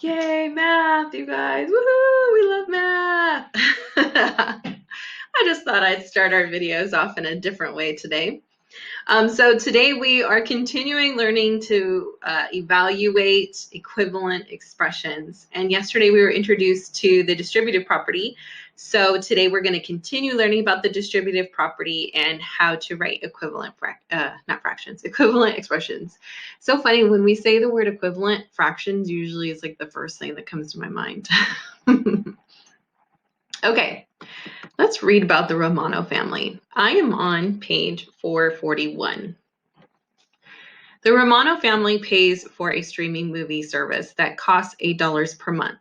Yay, math, you guys. Woohoo, we love math. I just thought I'd start our videos off in a different way today. So today we are continuing learning to evaluate equivalent expressions. And yesterday we were introduced to the distributive property. So today we're going to continue learning about the distributive property and how to write equivalent, equivalent expressions. So funny, when we say the word equivalent, fractions usually is like the first thing that comes to my mind. Okay, let's read about the Romano family. I am on page 441. The Romano family pays for a streaming movie service that costs $8 per month.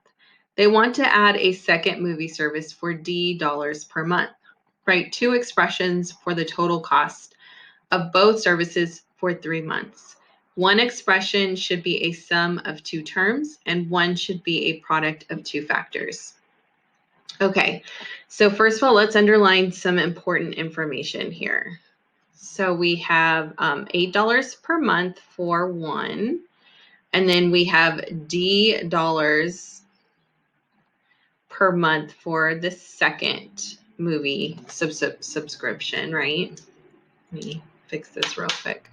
They want to add a second movie service for $D per month. Write two expressions for the total cost of both services for 3 months. One expression should be a sum of two terms, and one should be a product of two factors. Okay, so first of all, let's underline some important information here. So we have $8 per month for one, and then we have D dollars per month for the second movie subscription, right? Let me fix this real quick.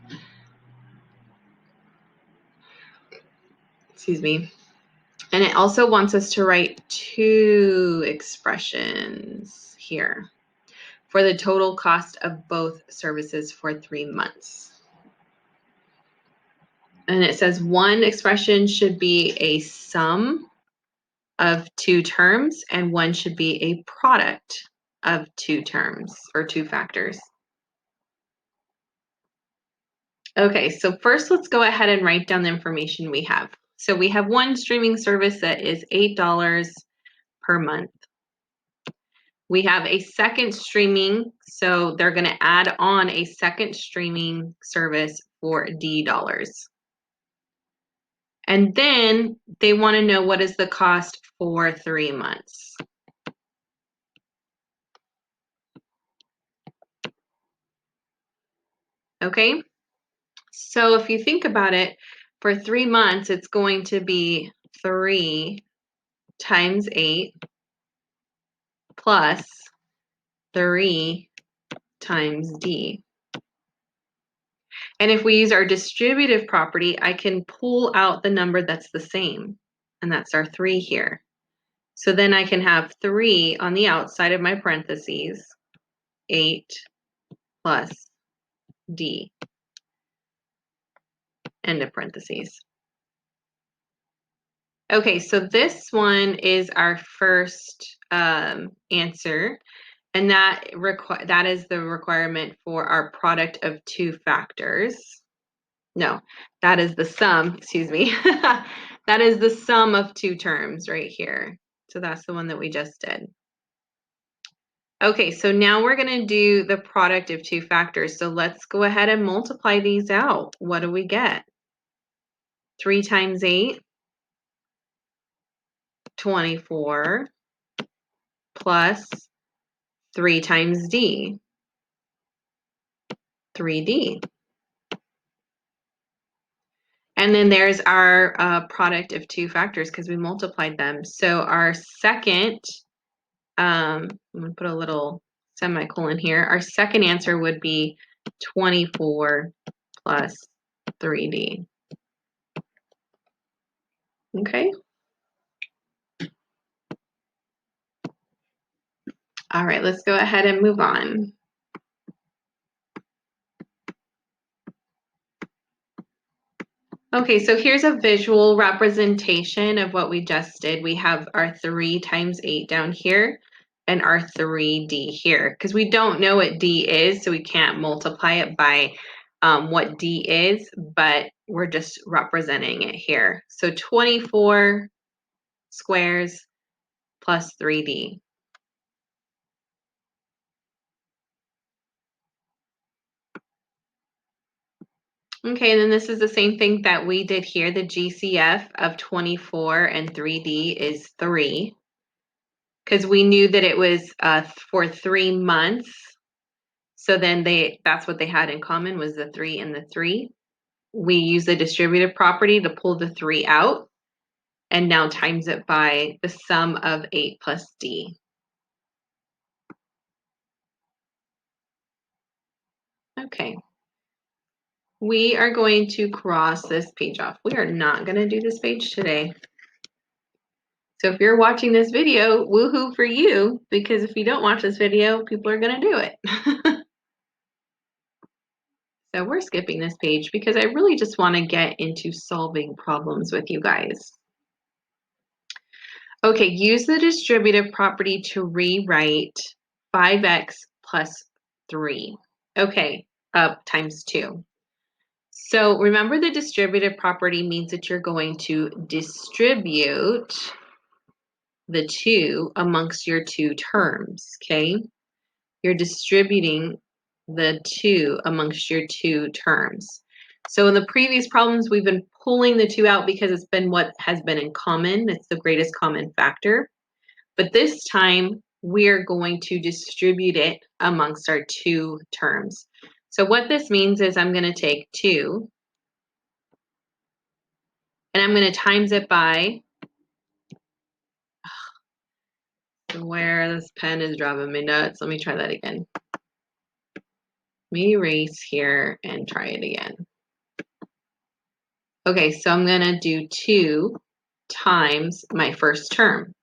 Excuse me. And it also wants us to write two expressions here for the total cost of both services for 3 months. And it says one expression should be a sum of two terms, and one should be a product of two terms or two factors. Okay, so first let's go ahead and write down the information we have. So we have one streaming service that is $8 per month. We have a second streaming, so they're going to add on a second streaming service for D dollars. And then they want to know what is the cost for 3 months. Okay, so if you think about it, for 3 months, it's going to be 3 times 8 plus 3 times D. And if we use our distributive property, I can pull out the number that's the same, and that's our 3 here. So then I can have 3 on the outside of my parentheses, 8 plus D, end of parentheses. Okay, so this one is our first answer, and that is the requirement for our product of two factors. No, that is the sum, excuse me. That is the sum of two terms right here. So that's the one that we just did. Okay, so now we're going to do the product of two factors. So let's go ahead and multiply these out. What do we get? 3 times 8, 24, plus 3 times D, 3D. And then there's our product of two factors because we multiplied them. So our second, I'm going to put a little semicolon here. Our second answer would be 24 plus 3D. Okay. All right, let's go ahead and move on. Okay, so here's a visual representation of what we just did. We have our 3 times 8 down here and our 3D here because we don't know what D is, so we can't multiply it by what D is, but we're just representing it here. So 24 squares plus 3D. Okay, and then this is the same thing that we did here. The GCF of 24 and 3D is 3. Because we knew that it was for 3 months. So then that's what they had in common was the 3 and the 3. We use the distributive property to pull the 3 out. and now times it by the sum of 8 plus D. Okay. We are going to cross this page off. We are not going to do this page today. So if you're watching this video, woohoo for you, because if you don't watch this video, people are going to do it. So we're skipping this page because I really just want to get into solving problems with you guys. Okay, use the distributive property to rewrite 5x plus 3. Okay, times 2. So remember, the distributive property means that you're going to distribute the 2 amongst your 2 terms, okay? You're distributing the 2 amongst your 2 terms. So in the previous problems, we've been pulling the 2 out because it's been what has been in common. It's the greatest common factor. But this time, we're going to distribute it amongst our 2 terms. So what this means is I'm going to take 2, and I'm going to times it by, where this pen is driving me nuts. Let me try that again. Let me erase here and try it again. Okay, so I'm going to do 2 times my first term.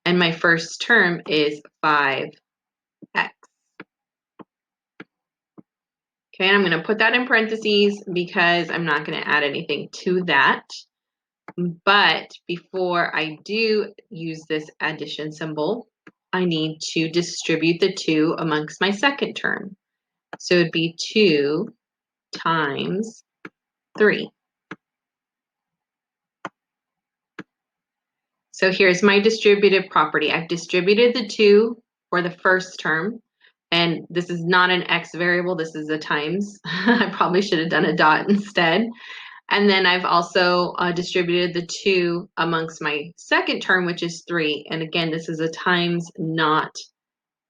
And my first term is 5x. Okay, and I'm going to put that in parentheses because I'm not going to add anything to that. But before I do use this addition symbol, I need to distribute the 2 amongst my second term. So it'd be 2 times 3. So here's my distributive property. I've distributed the 2 for the first term, and this is not an x variable, this is a times. I probably should have done a dot instead. And then I've also distributed the 2 amongst my second term, which is 3. And again, this is a times, not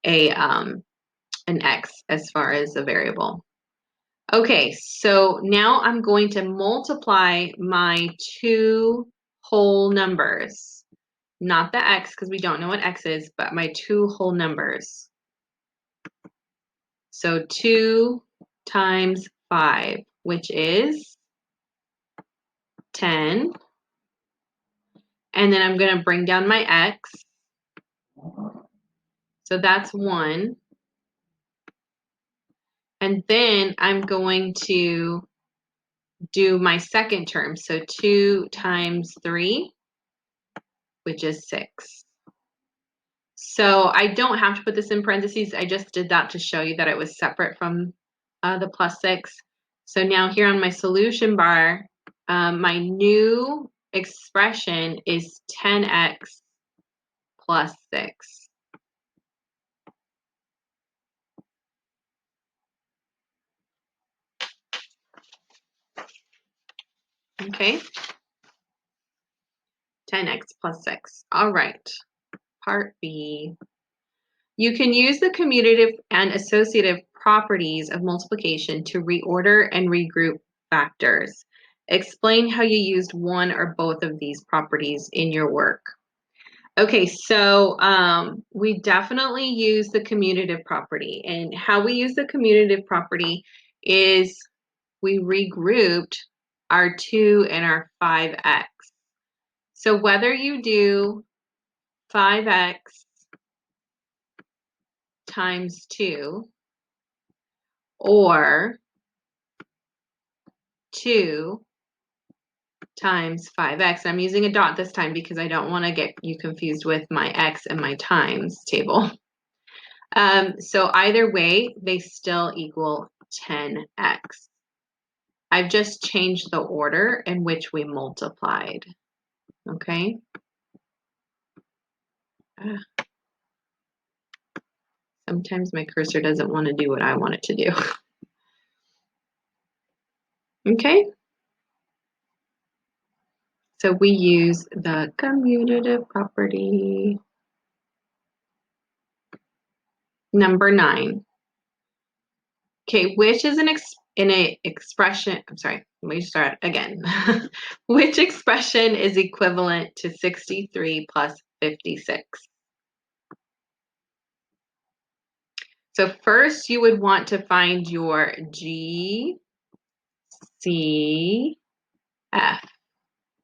a an x as far as a variable. Okay, so now I'm going to multiply my 2 whole numbers. Not the x, because we don't know what x is, but my 2 whole numbers. So 2 times 5, which is 10. And then I'm going to bring down my x. So that's 1. And then I'm going to do my second term. So 2 times 3, which is 6. So I don't have to put this in parentheses. I just did that to show you that it was separate from the plus 6. So now here on my solution bar, my new expression is 10x plus 6. Okay, 10x plus 6. All right, part B. You can use the commutative and associative properties of multiplication to reorder and regroup factors. Explain how you used one or both of these properties in your work. Okay, so we definitely use the commutative property, and how we use the commutative property is we regrouped our 2 and our 5x. So whether you do 5x times 2 or 2 times 5x. I'm using a dot this time because I don't want to get you confused with my x and my times table. So either way, they still equal 10x. I've just changed the order in which we multiplied. Okay. Sometimes my cursor doesn't want to do what I want it to do. Okay. So we use the commutative property. Number 9. Okay, which is an expression, I'm sorry, Let me start again. Which expression is equivalent to 63 plus 56? So first you would want to find your GCF.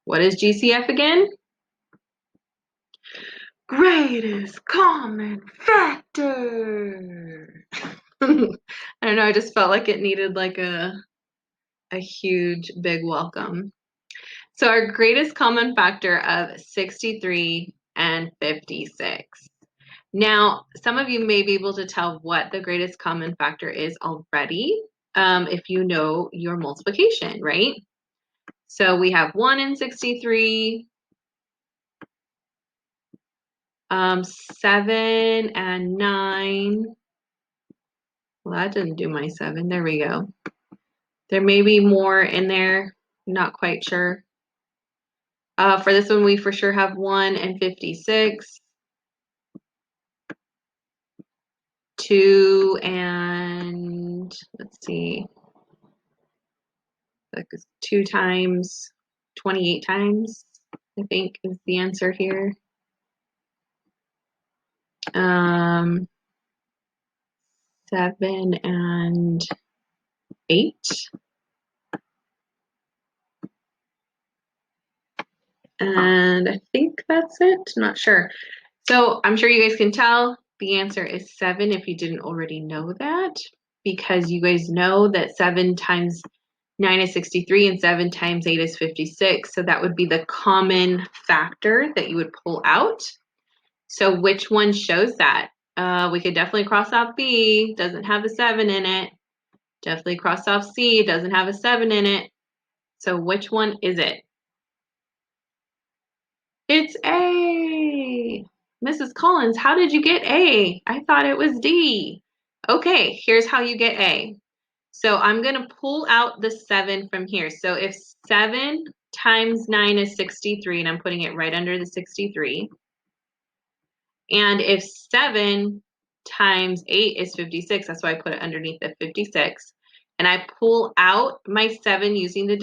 What is GCF again? Greatest common factor. I don't know, I just felt like it needed like a huge big welcome. So our greatest common factor of 63 and 56. Now, some of you may be able to tell what the greatest common factor is already, if you know your multiplication, right? So we have 1 in 63, 7 and 9. Well, that didn't do my 7. There we go. There may be more in there. Not quite sure. For this one, we for sure have 1 and 56. 2 and, let's see, that is 2 times 28 times, I think is the answer here. 7 and 8. And I think that's it. I'm not sure. So I'm sure you guys can tell the answer is 7 if you didn't already know that, because you guys know that 7 times 9 is 63 and 7 times 8 is 56. So that would be the common factor that you would pull out. So which one shows that? We could definitely cross off B, doesn't have a 7 in it. Definitely cross off C, doesn't have a 7 in it. So which one is it? It's A. Mrs. Collins, how did you get A? I thought it was D. Okay, here's how you get A. So I'm going to pull out the 7 from here. So if 7 times 9 is 63, and I'm putting it right under the 63, and if 7 times 8 is 56, that's why I put it underneath the 56, and I pull out my 7 using the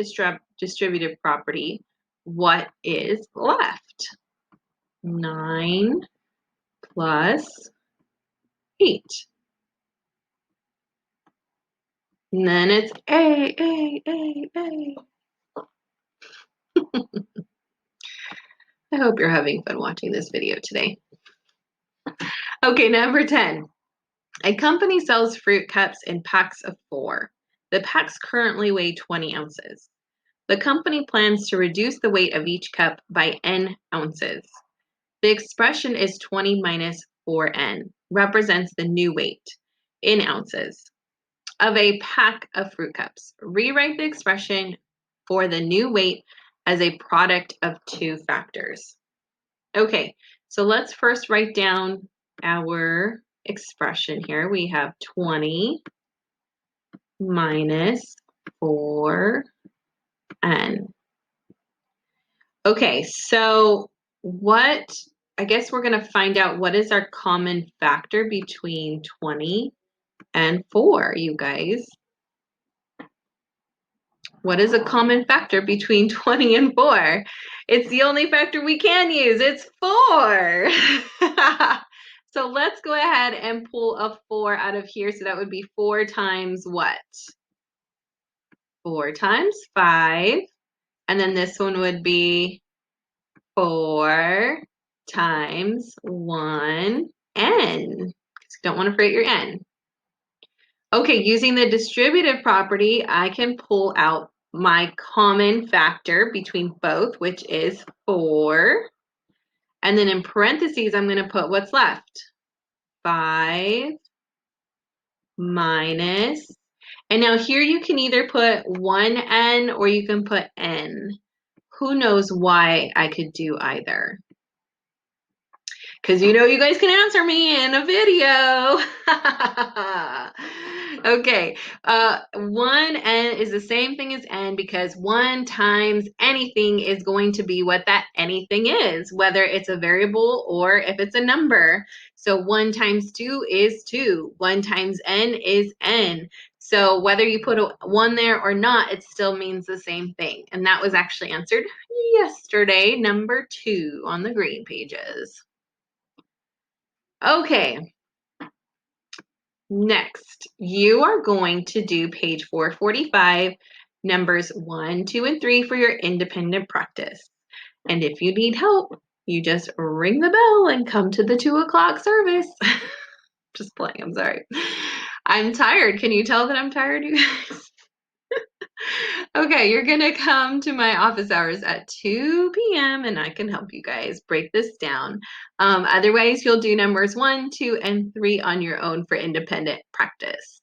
distributive property, what is left? 9 plus 8. And then it's A. I hope you're having fun watching this video today. Okay, number 10. A company sells fruit cups in packs of 4. The packs currently weigh 20 ounces. The company plans to reduce the weight of each cup by n ounces. The expression is 20 minus 4n, represents the new weight in ounces of a pack of fruit cups. Rewrite the expression for the new weight as a product of 2 factors. Okay, so let's first write down our expression here. We have 20 minus 4n. Okay, so I guess we're going to find out what is our common factor between 20 and 4, you guys. What is a common factor between 20 and 4? It's the only factor we can use. It's 4. So let's go ahead and pull a 4 out of here. So that would be 4 times what? 4 times 5. And then this one would be 4 times 1n. You don't want to forget your n. Okay, using the distributive property, I can pull out my common factor between both, which is 4. And then in parentheses, I'm going to put what's left. 5 minus. And now here you can either put 1n or you can put n. Who knows why I could do either? Because you know you guys can answer me in a video. Okay, 1n is the same thing as n because 1 times anything is going to be what that anything is, whether it's a variable or if it's a number. So 1 times 2 is 2. 1 times n is n. So whether you put a 1 there or not, it still means the same thing. And that was actually answered yesterday, number 2 on the green pages. Okay. Next, you are going to do page 445, numbers 1, 2, and 3 for your independent practice. And if you need help, you just ring the bell and come to the 2 o'clock service. Just playing, I'm sorry. I'm tired. Can you tell that I'm tired, you guys? Okay, you're gonna come to my office hours at 2 p.m. and I can help you guys break this down. Otherwise, you'll do numbers 1, 2, and 3 on your own for independent practice.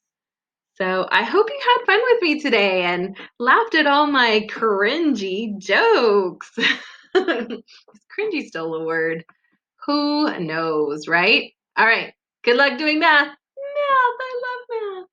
So I hope you had fun with me today and laughed at all my cringy jokes. Is cringy still a word? Who knows, right? All right, good luck doing math. Math, I love math.